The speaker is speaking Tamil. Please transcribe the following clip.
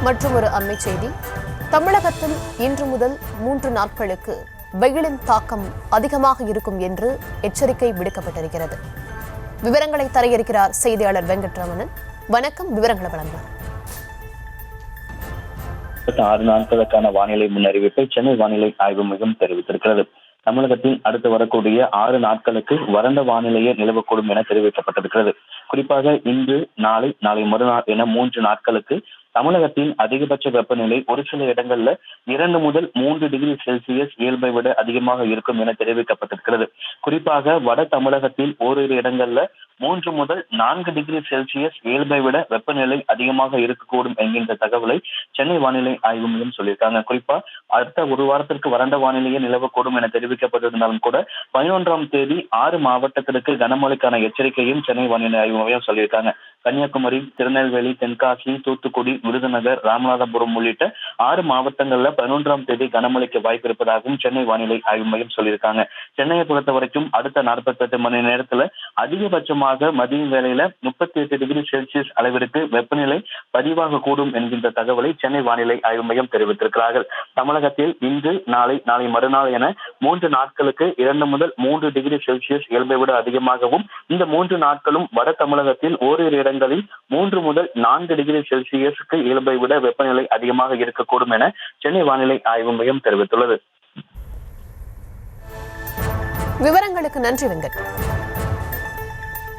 மற்றும் ஒரு அண்மை செய்தி. தமிழகத்தில் இன்று முதல் 3 நாட்களுக்கு வெயிலின் தாக்கம் அதிகமாக இருக்கும் என்று எச்சரிக்கை விடுக்கப்பட்டிருக்கிறது. விவரங்களை தர இருக்கிறார் செய்தியாளர் வெங்கட்ரமணன். வணக்கம், விவரங்களை வழங்கலாம். 6 நாட்களுக்கான வானிலை முன்னறிவிப்பை சென்னை வானிலை ஆய்வு மையம் தெரிவித்திருக்கிறது. தமிழகத்தில் அடுத்து வரக்கூடிய 6 நாட்களுக்கு வறண்ட வானிலையே நிலவக்கூடும் என தெரிவிக்கப்பட்டிருக்கிறது. குறிப்பாக இன்று, நாளை, நாளை மறுநாள் என 3 நாட்களுக்கு தமிழகத்தின் அதிகபட்ச வெப்பநிலை ஒரு சில இடங்கள்ல 2 முதல் 3 டிகிரி செல்சியஸ் இயல்பை விட அதிகமாக இருக்கும் என தெரிவிக்கப்பட்டிருக்கிறது. குறிப்பாக வட தமிழகத்தில் ஓரிரு இடங்கள்ல 3 முதல் 4 டிகிரி செல்சியஸ் இயல்பை விட வெப்பநிலை அதிகமாக இருக்கக்கூடும் என்கின்ற தகவலை சென்னை வானிலை ஆய்வு மையம் சொல்லியிருக்காங்க. குறிப்பா அடுத்த ஒரு வாரத்திற்கு வறண்ட வானிலையே நிலவக்கூடும் என தெரிவிக்கப்பட்டிருந்தாலும் கூட 11ஆம் தேதி 6 மாவட்டத்திற்கு கனமழைக்கான எச்சரிக்கையும் சென்னை வானிலை ஆய்வு மையம் சொல்லியிருக்காங்க. கன்னியாகுமரி, திருநெல்வேலி, தென்காசி, தூத்துக்குடி, விருதுநகர், ராமநாதபுரம் உள்ளிட்ட 6 மாவட்டங்கள்ல 11ஆம் தேதி கனமழைக்கு வாய்ப்பு இருப்பதாகவும் சென்னை வானிலை ஆய்வு மையம் சொல்லியிருக்காங்க. சென்னையை பொறுத்த வரைக்கும் அடுத்த 48 மணி நேரத்துல அதிகபட்சமாக மதிய வேளையில 38 டிகிரி செல்சியஸ் அளவிற்கு வெப்பநிலை பதிவாக கூடும் என்கின்ற தகவலை சென்னை வானிலை ஆய்வு மையம் தெரிவித்திருக்கிறார்கள். தமிழகத்தில் இன்று, நாளை, நாளை மறுநாள் என 3 நாட்களுக்கு 2 முதல் 3 டிகிரி செல்சியஸ் இயல்பை விட அதிகமாகவும், இந்த 3 நாட்களும் வட தமிழகத்தில் ஓரிரு இடங்களில் 3 முதல் 4 டிகிரி செல்சியஸ் இயல்பை விட வெப்பநிலை அதிகமாக இருக்கக்கூடும் என சென்னை வானிலை ஆய்வு மையம் தெரிவித்துள்ளது. விவரங்களுக்கு நன்றி வெங்கட்.